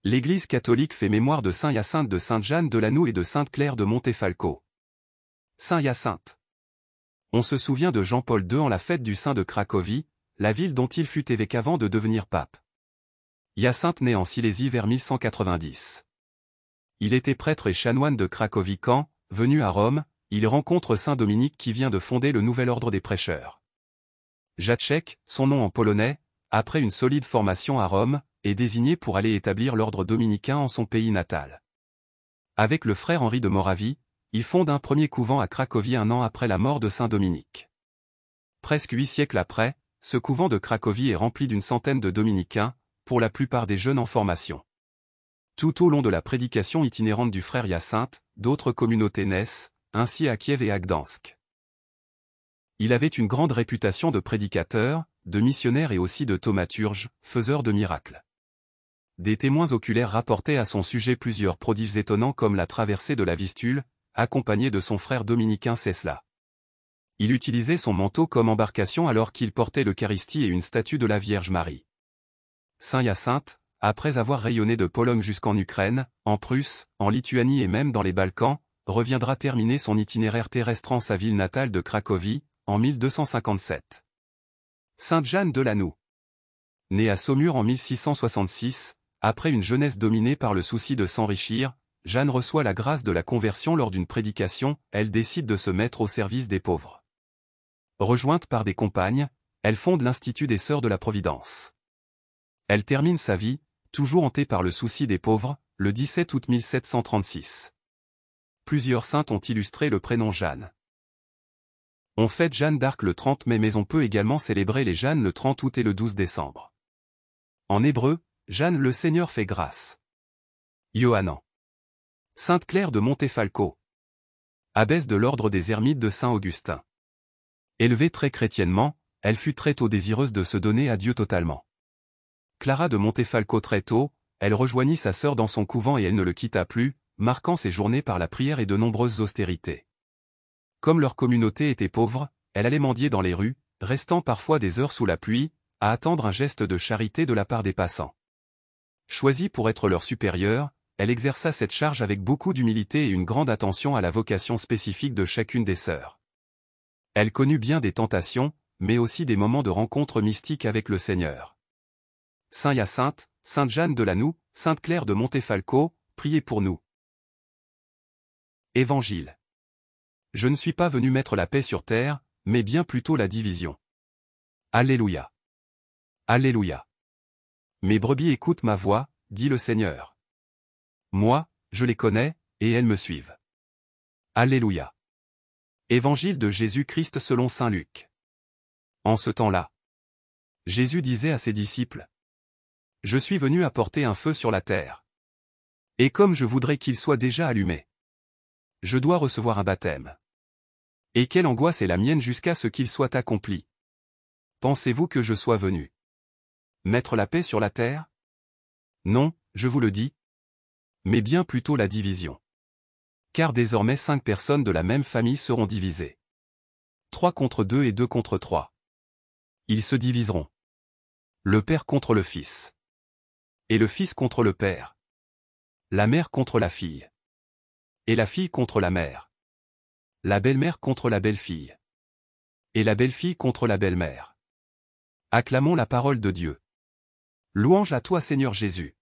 L'Église catholique fait mémoire de saint Hyacinthe, de sainte Jeanne de Lannou et de sainte Claire de Montefalco. Saint Hyacinthe. On se souvient de Jean-Paul II en la fête du saint de Cracovie, la ville dont il fut évêque avant de devenir pape. Hyacinthe naît en Silésie vers 1190. Il était prêtre et chanoine de Cracovie quand, venu à Rome, il rencontre saint Dominique qui vient de fonder le nouvel ordre des prêcheurs. Jacek, son nom en polonais, après une solide formation à Rome, est désigné pour aller établir l'ordre dominicain en son pays natal. Avec le frère Henri de Moravie, il fonde un premier couvent à Cracovie un an après la mort de saint Dominique. Presque 8 siècles après, ce couvent de Cracovie est rempli d'une centaine de dominicains, pour la plupart des jeunes en formation. Tout au long de la prédication itinérante du frère Hyacinthe, d'autres communautés naissent, ainsi à Kiev et à Gdansk. Il avait une grande réputation de prédicateur, de missionnaire et aussi de thaumaturge, faiseur de miracles. Des témoins oculaires rapportaient à son sujet plusieurs prodiges étonnants comme la traversée de la Vistule, accompagné de son frère dominicain Cesla. Il utilisait son manteau comme embarcation alors qu'il portait l'Eucharistie et une statue de la Vierge Marie. Saint Hyacinthe, après avoir rayonné de Pologne jusqu'en Ukraine, en Prusse, en Lituanie et même dans les Balkans, reviendra terminer son itinéraire terrestre en sa ville natale de Cracovie, en 1257. Sainte Jeanne de Lannou. Née à Saumur en 1666, après une jeunesse dominée par le souci de s'enrichir, Jeanne reçoit la grâce de la conversion lors d'une prédication, elle décide de se mettre au service des pauvres. Rejointe par des compagnes, elle fonde l'Institut des Sœurs de la Providence. Elle termine sa vie, toujours hantée par le souci des pauvres, le 17 août 1736. Plusieurs saintes ont illustré le prénom Jeanne. On fête Jeanne d'Arc le 30 mai mais on peut également célébrer les Jeannes le 30 août et le 12 décembre. En hébreu, Jeanne le Seigneur fait grâce. Yohanan. Sainte Claire de Montefalco. Abbesse de l'ordre des ermites de Saint-Augustin. Élevée très chrétiennement, elle fut très tôt désireuse de se donner à Dieu totalement. Clara de Montefalco très tôt, elle rejoignit sa sœur dans son couvent et elle ne le quitta plus, marquant ses journées par la prière et de nombreuses austérités. Comme leur communauté était pauvre, elle allait mendier dans les rues, restant parfois des heures sous la pluie, à attendre un geste de charité de la part des passants. Choisie pour être leur supérieure, elle exerça cette charge avec beaucoup d'humilité et une grande attention à la vocation spécifique de chacune des sœurs. Elle connut bien des tentations, mais aussi des moments de rencontre mystique avec le Seigneur. Saint Hyacinthe, Sainte Jeanne de Lannou, Sainte Claire de Montefalco, priez pour nous. Évangile. Je ne suis pas venu mettre la paix sur terre, mais bien plutôt la division. Alléluia. Alléluia. Mes brebis écoutent ma voix, dit le Seigneur. Moi, je les connais, et elles me suivent. Alléluia. Évangile de Jésus-Christ selon saint Luc. En ce temps-là, Jésus disait à ses disciples: Je suis venu apporter un feu sur la terre. Et comme je voudrais qu'il soit déjà allumé, je dois recevoir un baptême. Et quelle angoisse est la mienne jusqu'à ce qu'il soit accompli. Pensez-vous que je sois venu mettre la paix sur la terre? Non, je vous le dis. Mais bien plutôt la division. Car désormais 5 personnes de la même famille seront divisées. 3 contre 2 et 2 contre 3. Ils se diviseront. Le père contre le fils. Et le fils contre le père. La mère contre la fille. Et la fille contre la mère. La belle-mère contre la belle-fille. Et la belle-fille contre la belle-mère. Acclamons la parole de Dieu. Louange à toi Seigneur Jésus.